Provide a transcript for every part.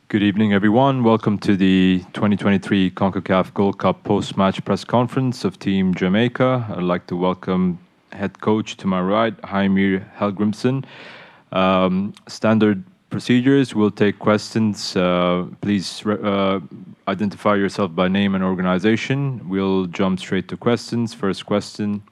Good evening, everyone. Welcome to the 2023 CONCACAF Gold Cup post-match press conference of Team Jamaica. I'd like to welcome head coach to my right, Heimir Halgrimmson. Standard procedures, we'll take questions. Please identify yourself by name and organization. We'll jump straight to questions. First question.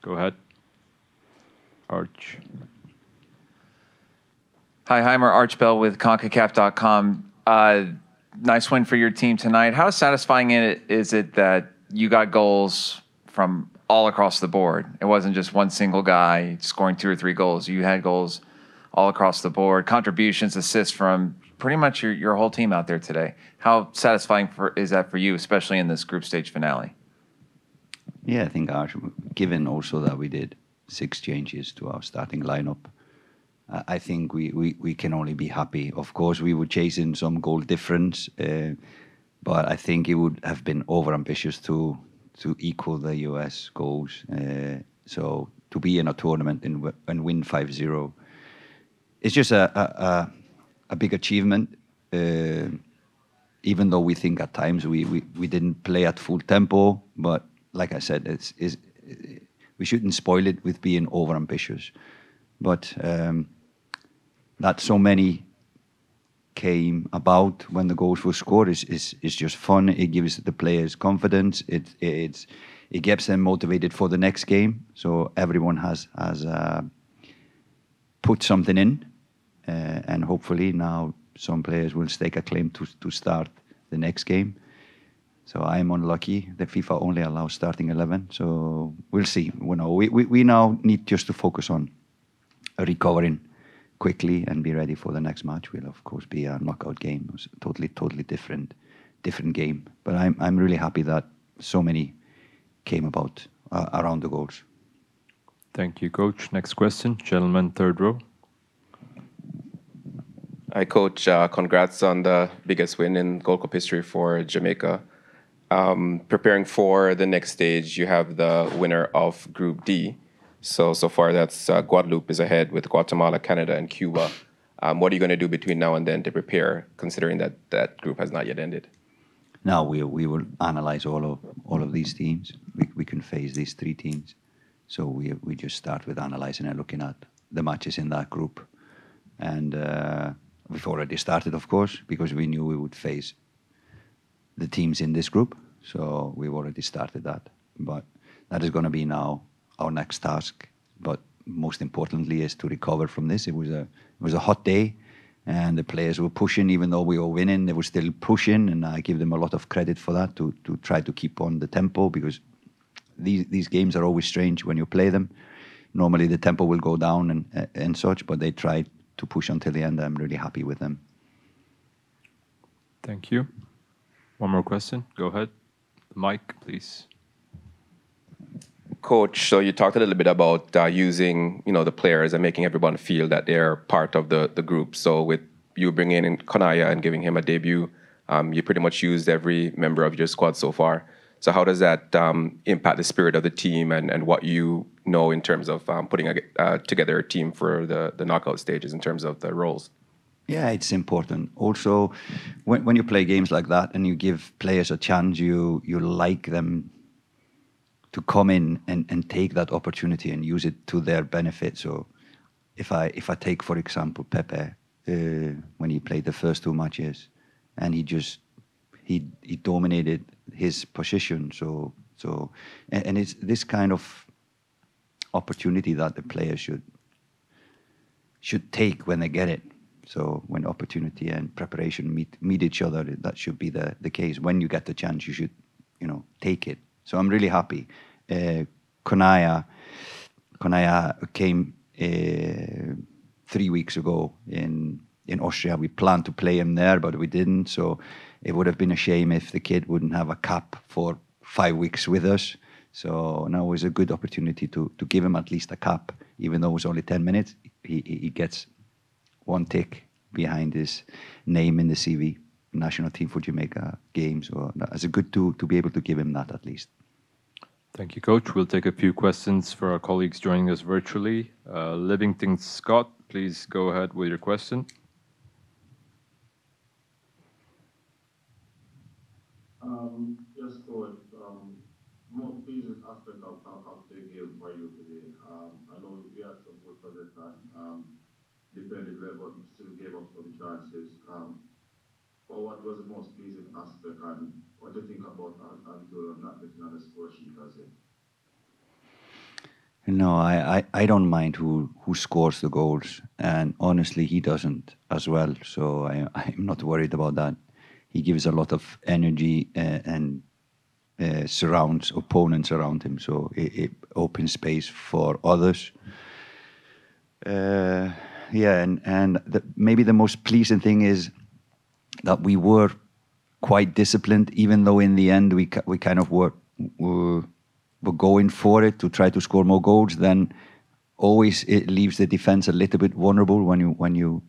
Go ahead. Arch. Hi, Heimir, Arch Bell with CONCACAF.com. Nice win for your team tonight. How satisfying is it that you got goals from all across the board? It wasn't just one single guy scoring 2 or 3 goals. You had goals all across the board, contributions, assists from pretty much your whole team out there today. How satisfying is that for you, especially in this group stage finale? Yeah, I think, Arch, given also that we did 6 changes to our starting lineup, I think we can only be happy. Of course, we were chasing some goal difference, but I think it would have been over-ambitious to equal the US goals. So to be in a tournament and win 5-0, it's just a big achievement. Even though we think at times we didn't play at full tempo, but like I said, we shouldn't spoil it with being over-ambitious. But that so many came about when the goals were scored is just fun. It gives the players confidence. It gets them motivated for the next game. So everyone has put something in, and hopefully now some players will stake a claim to start the next game. So I'm unlucky. The FIFA only allows starting 11. So we'll see. We now need just to focus on recovering quickly and be ready for the next match. Will of course be a knockout game. It was a totally different game. But I'm really happy that so many came about around the goals. Thank you, Coach. Next question, gentleman, third row. Hi, Coach. Congrats on the biggest win in Gold Cup history for Jamaica. Preparing for the next stage, you have the winner of Group D. So far, that's Guadeloupe is ahead with Guatemala, Canada, and Cuba. What are you going to do between now and then to prepare, considering that group has not yet ended? Now we will analyze all of these teams. We can face these 3 teams. So we just start with analyzing and looking at the matches in that group. And we've already started, of course, because we knew we would face the teams in this group. So we've already started that. But that is going to be now our next task, but most importantly is to recover from this. It was a hot day, and the players were pushing. Even though we were winning, they were still pushing, and I give them a lot of credit for that, to try to keep on the tempo, because these games are always strange when you play them. Normally the tempo will go down and such, but they tried to push until the end. I'm really happy with them. Thank you. One more question. Go ahead. Mike, please. Coach, so you talked a little bit about using, the players and making everyone feel that they're part of the group. So with you bringing in Konaya and giving him a debut, you pretty much used every member of your squad so far. So how does that impact the spirit of the team and what you know in terms of putting together a team for the knockout stages in terms of the roles? Yeah, it's important. Also, when you play games like that and you give players a chance, you like them to come in and take that opportunity and use it to their benefit. So if I take, for example, Pepe, when he played the first 2 matches, and he dominated his position. So it's this kind of opportunity that the players should take when they get it. So when opportunity and preparation meet each other, that should be the case. When you get the chance, you should, take it. So I'm really happy. Konaya came 3 weeks ago in Austria. We planned to play him there, but we didn't. So it would have been a shame if the kid wouldn't have a cap for 5 weeks with us. So now was a good opportunity to give him at least a cap, even though it was only 10 minutes. He gets 1 tick behind his name in the CV, national team for Jamaica games. So it's good to be able to give him that at least. Thank you, Coach. We'll take a few questions for our colleagues joining us virtually. Livington Scott, please go ahead with your question. after the game for you today. I know you had some good possession, defended well, but you still gave up some chances. But what was the most pleasing aspect, and what do you think about Antonio not getting on the score sheet as it? No, I don't mind who scores the goals, and honestly, he doesn't as well. So I'm not worried about that. He gives a lot of energy and surrounds opponents around him, so it opens space for others. Yeah, and maybe the most pleasing thing is that we were quite disciplined, even though in the end we kind of were going for it to try to score more goals. Then always it leaves the defense a little bit vulnerable when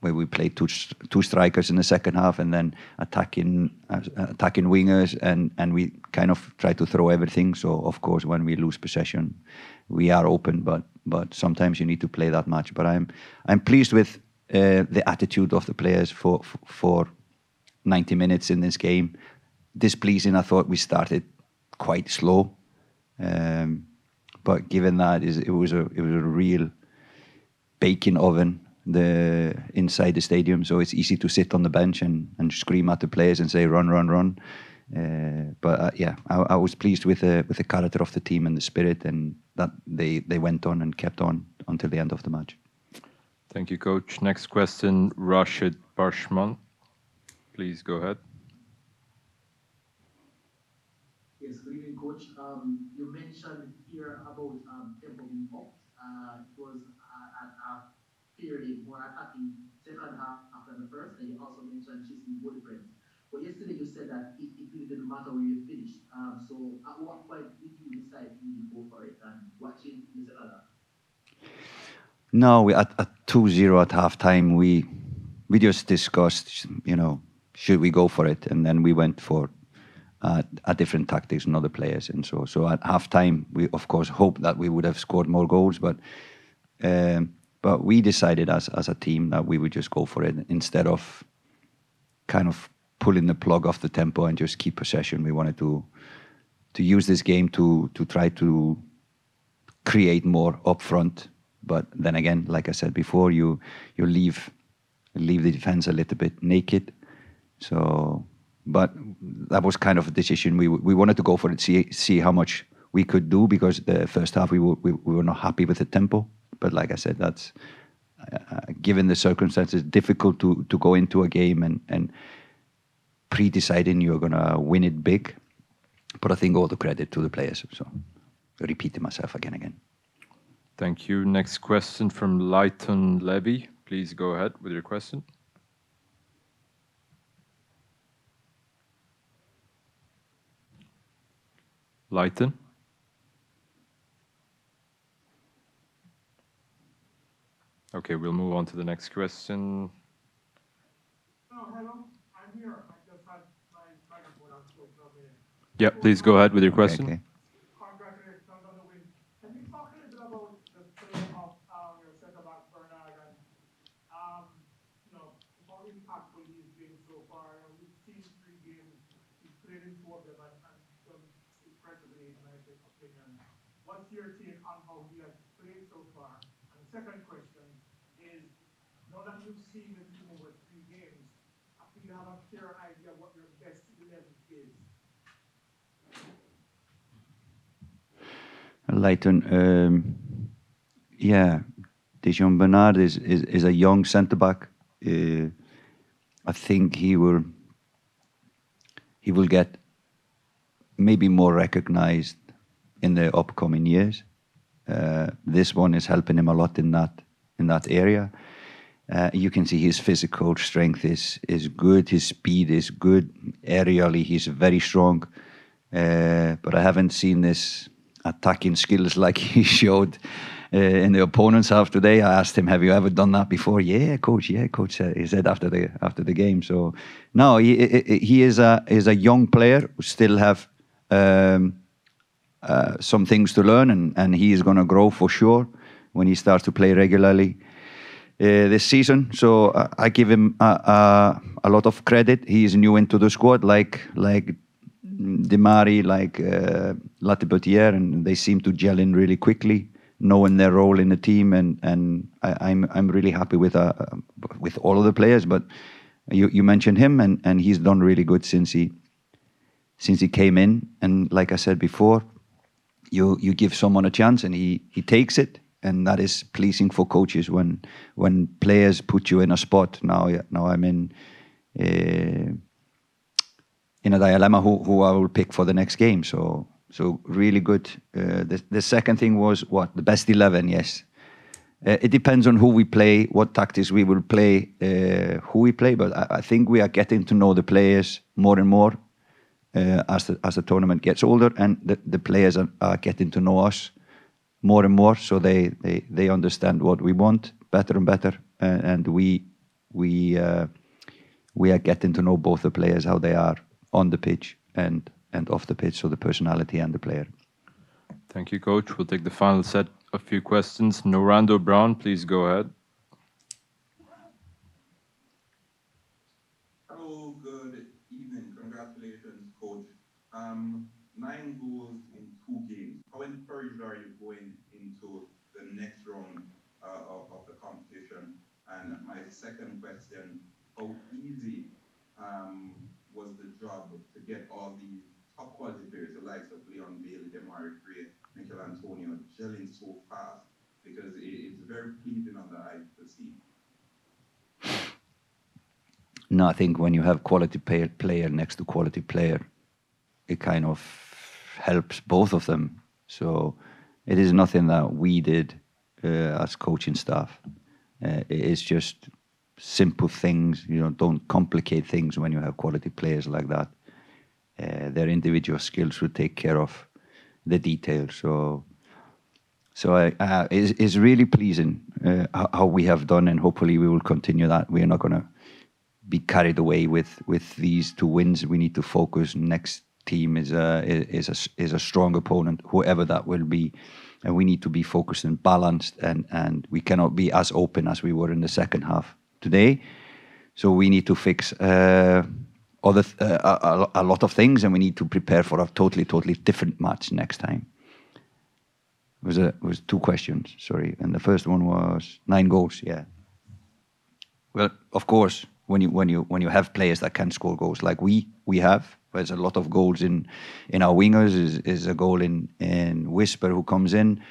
we play two strikers in the second half and then attacking wingers, and we kind of try to throw everything. So of course when we lose possession, we are open, but sometimes you need to play that match. But I'm pleased with the attitude of the players for 90 minutes in this game. Displeasing, I thought we started quite slow, but given that it was a real baking oven inside the stadium, so it's easy to sit on the bench and scream at the players and say run, run, run. But yeah, I was pleased with the character of the team and the spirit, and that they went on and kept on until the end of the match. Thank you, Coach. Next question, Rashid Parshman. Please go ahead. Yes, good evening, Coach. You mentioned here about tempo being up. It was a fairly more attacking second half than the first, and you also mentioned chasing goal difference. But yesterday you said that it really didn't matter where you finished. So at what point did you decide to really go for it, and what changed in the second half? No, at 2-0 at half-time, we just discussed, should we go for it? And then we went for a different tactics and other players. And so at half-time, we, of course, hoped that we would have scored more goals, but we decided as a team that we would just go for it instead of kind of pulling the plug off the tempo and just keep possession. We wanted to use this game to try to create more up front. But then again, like I said before, you leave the defense a little bit naked. So, but that was kind of a decision. We wanted to go for it, see how much we could do, because the first half we were not happy with the tempo. But like I said, that's given the circumstances, difficult to go into a game and pre-deciding you're gonna win it big. But I think all the credit to the players. So repeating myself again. Thank you. Next question from Leighton Levy. Please go ahead with your question. Leighton. Okay, we'll move on to the next question. Oh, hello. I'm here. I just had my microphone on for a minute. Yeah, please go ahead with your question. Okay. Congratulations on the win. Can you talk a little bit about the play of your centre-back, Bernard, and how impactful he's been so far? We've seen 3 games. He's played in 2 of them and done incredibly, in my opinion. What's your take on how he has played so far? And the second question is, now that you've seen the team over 3 games, I think you have a clear idea of what your best 11 is. Leighton, yeah, Dejan Bernard is a young centre-back. I think he will get maybe more recognised in the upcoming years. This one is helping him a lot in that area. You can see his physical strength is good, his speed is good. Aerially, he's very strong. But I haven't seen this attacking skills like he showed in the opponent's half today. I asked him, "Have you ever done that before?" Yeah, coach. He said after the game. So no, he is a young player who still have some things to learn, and he is going to grow for sure when he starts to play regularly this season. So I give him a lot of credit. He is new into the squad, like Demari, like Latipotier, and they seem to gel in really quickly, knowing their role in the team. And I'm really happy with all of the players. But you mentioned him, and he's done really good since he came in. And like I said before, you give someone a chance, and he takes it. And that is pleasing for coaches when players put you in a spot. Now I'm in a dilemma who I will pick for the next game. So really good. The second thing was what? The best 11, yes. It depends on who we play, what tactics we will play, who we play. But I think we are getting to know the players more and more as the tournament gets older, and the players are getting to know us more and more, so they understand what we want better and better, and we are getting to know both the players, how they are on the pitch and off the pitch, so the personality and the player. Thank you, Coach. We'll take the final set of few questions. Norando Brown, please go ahead. Hello, good evening. Congratulations, Coach. 9 goals in 2 games. How encouraged are you going into the next round of the competition? And my second question, how easy was the job to get all these top quality players, the likes of Leon Bailey, Demari Gray, Michael Antonio, gelling so fast? Because it's very pleasing on the eye to see. No, I think when you have quality player next to quality player, it kind of helps both of them. So it is nothing that we did as coaching staff. It's just simple things. Don't complicate things when you have quality players like that. Their individual skills will take care of the details. So it's really pleasing how we have done, and hopefully we will continue that. We are not going to be carried away with these 2 wins. We need to focus. Next team is a strong opponent, whoever that will be, and we need to be focused and balanced, and we cannot be as open as we were in the second half today. So we need to fix a lot of things, and we need to prepare for a totally different match next time. It was 2 questions, sorry, and the first one was 9 goals. Yeah. Well, of course, when you have players that can score goals like we have, there's a lot of goals in our wingers. Is a goal in Whisper who comes in.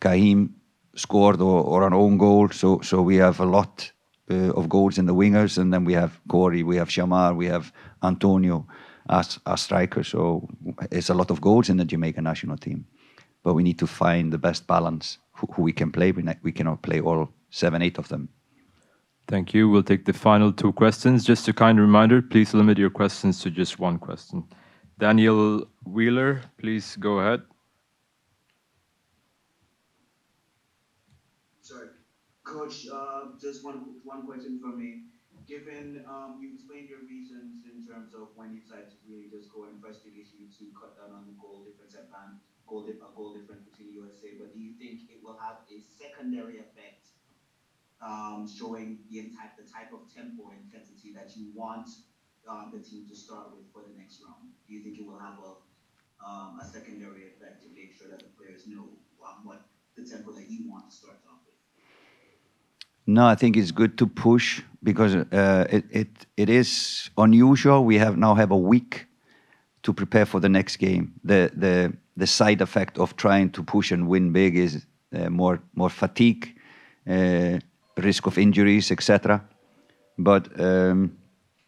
Kahim scored or an own goal. So we have a lot of goals in the wingers, and then we have Corey, we have Shamar, we have Antonio as strikers. So it's a lot of goals in the Jamaican national team. But we need to find the best balance who we can play. We cannot play all 7, 8 of them. Thank you. We'll take the final 2 questions. Just a kind reminder, please limit your questions to just 1 question. Daniel Wheeler, please go ahead. Sorry. Coach, just one question from me. Given you explained your reasons in terms of when you decided to really just go and press the issue to cut down on the goal difference goal difference between USA, but do you think it will have a secondary effect, showing the type of tempo or intensity that you want the team to start with for the next round? Do you think it will have a secondary effect to make sure that the players know what the tempo that you want to start off with? No, I think it's good to push because it is unusual. We now have a week to prepare for the next game. The side effect of trying to push and win big is more fatigue, risk of injuries, etc. But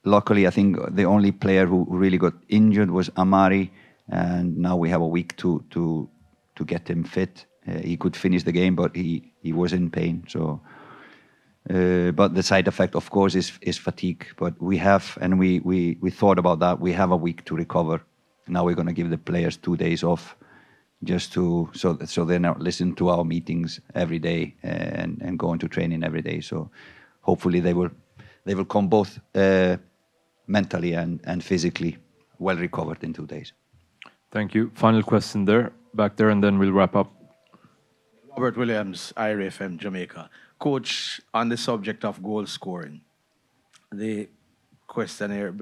luckily, I think the only player who really got injured was Amari, and now we have a week to get him fit. He could finish the game, but he was in pain. So, but the side effect, of course, is fatigue. But we have, and we thought about that. We have a week to recover. Now we're going to give the players 2 days off, just so they're not listening to our meetings every day and going to training every day. So hopefully they will come both mentally and physically well recovered in 2 days. Thank you. Final question back there, and then we'll wrap up. Robert Williams, IRFM Jamaica. Coach, on the subject of goal scoring, the questionnaire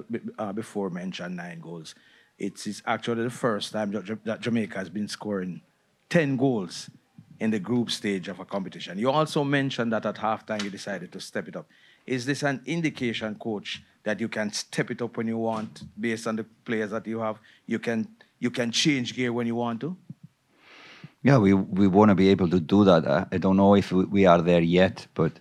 before mentioned 9 goals. it's actually the first time that Jamaica has been scoring 10 goals in the group stage of a competition. You also mentioned that at halftime you decided to step it up. Is this an indication, coach, that you can step it up when you want based on the players that you have? You can change gear when you want to? Yeah, we want to be able to do that. I don't know if we are there yet, but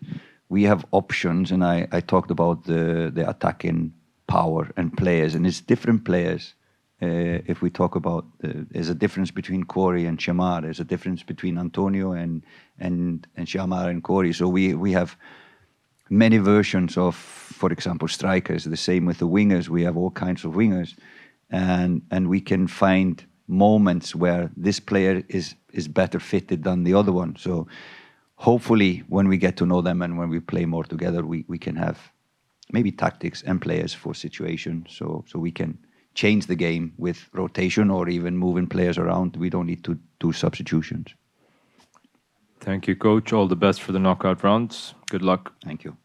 we have options, and I talked about the attacking power and players, and it's different players. If we talk about, there's a difference between Corey and Shamar. There's a difference between Antonio and Shamar and Corey. So we have many versions of, for example, strikers. The same with the wingers. We have all kinds of wingers, and we can find moments where this player is better fitted than the other one. So hopefully when we get to know them and when we play more together, we can have maybe tactics and players for situations. So we can change the game with rotation or even moving players around. We don't need to do substitutions. Thank you, Coach. All the best for the knockout rounds. Good luck. Thank you.